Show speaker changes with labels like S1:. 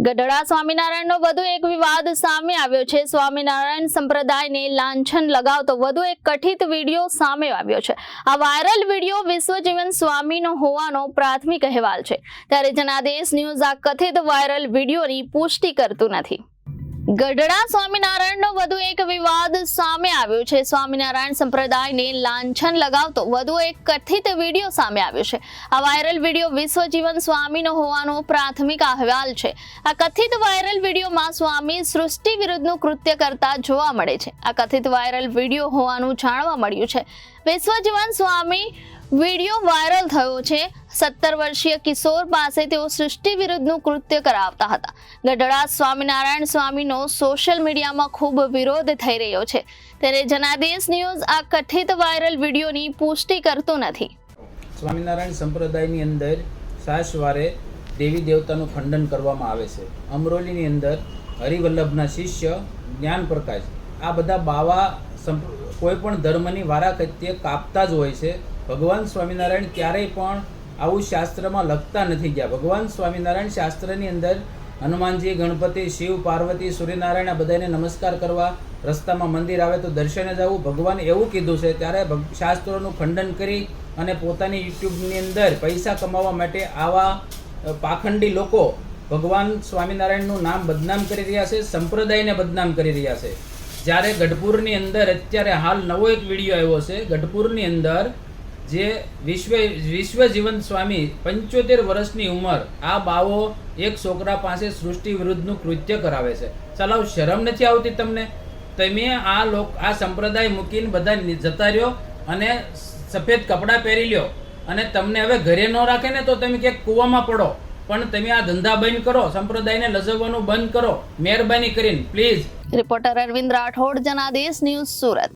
S1: ગઢડા સ્વામિનારાયણનો વધુ એક વિવાદ સામે આવ્યો છે। સ્વામિનારાયણ સંપ્રદાયને લાંછન લગાવતો વધુ એક કથિત વિડીયો સામે આવ્યો છે। આ વાયરલ વિડીયો વિશ્વજીવન સ્વામીનો હોવાનો પ્રાથમિક અહેવાલ છે, ત્યારે જનાદેશ ન્યૂઝ આ કથિત વાયરલ વિડીયોની પુષ્ટિ કરતું નથી। ગઢડા સ્વામિનારાયણનો વધુ એક વિવાદ સામે આવ્યો છે। સ્વામિનારાયણ સંપ્રદાયને લાંછન લગાવતો વધુ એક કથિત વિડીયો સામે આવ્યો છે। આ વાયરલ વિડીયો વિશ્વજીવન સ્વામીનો હોવાનો પ્રાથમિક અહેવાલ છે। આ કથિત વાયરલ વિડીયોમાં સ્વામી સૃષ્ટિ વિરુદ્ધનું કૃત્ય કરતા જોવા મળે છે। આ કથિત વાયરલ વિડીયો હોવાનું જાણવા મળ્યું છે। વિશ્વજીવન સ્વામી વિડીયો વાયરલ થયો છે। 17 વર્ષીય કિશોર પાસે તેઓ સૃષ્ટિ વિરુદ્ધનું કૃત્ય કરાવતા હતા। ગઢડા સ્વામિનારાયણ સ્વામીનો સોશિયલ મીડિયામાં ખૂબ વિરોધ થઈ રહ્યો છે, ત્યારે જનાદેશ ન્યૂઝ આ કથિત વાયરલ વિડીયોની પુષ્ટિ કરતું નથી।
S2: સ્વામિનારાયણ સંપ્રદાયની અંદર સાસવારે દેવી દેવતાનું ખંડન કરવામાં આવે છે। અમરોલીની અંદર હરિવલ્લભના શિષ્ય જ્ઞાન પ્રકાશ આ બધા બાવા કોઈ પણ ધર્મની વારાકત્ય કાપતા જ હોય છે। ભગવાન સ્વામિનારાયણ ક્યારેય પણ આવું શાસ્ત્રમાં લખતા નથી ગયા। ભગવાન સ્વામિનારાયણ શાસ્ત્રની અંદર હનુમાનજી, ગણપતિ, શિવ, પાર્વતી, સૂર્યનારાયણ આ બધાને નમસ્કાર કરવા, રસ્તામાં મંદિર આવે તો દર્શને જવું, ભગવાન એવું કીધું છે। ત્યારે શાસ્ત્રોનું ખંડન કરી અને પોતાની યુટ્યુબની અંદર પૈસા કમાવા માટે આવા પાખંડી લોકો ભગવાન સ્વામિનારાયણનું નામ બદનામ કરી રહ્યા છે, સંપ્રદાયને બદનામ કરી રહ્યા છે। જ્યારે ગઢપુરની અંદર અત્યારે હાલ નવો એક વિડીયો આવ્યો છે। ગઢપુરની અંદર જે વિશ્વજીવન સ્વામી 75 વર્ષની ઉંમર આ બાવો એક છોકરા પાસે સૃષ્ટિ વિરુદ્ધનું કૃત્ય કરાવે છે। ચલાવ શરમ નથી આવતી તમને? તમે આ સંપ્રદાય મૂકીને બધા જતા રહ્યો અને સફેદ કપડાં પહેરી લ્યો અને તમને હવે ઘરે ન રાખે ને તો તમે ક્યાંક કૂવામાં પડો, પણ તમે આ ધંધા બંધ કરો, સંપ્રદાયને લજવવાનું બંધ કરો, મહેરબાની કરીને please.
S1: Reporter Arvind Rathod, Janadesh news, Surat.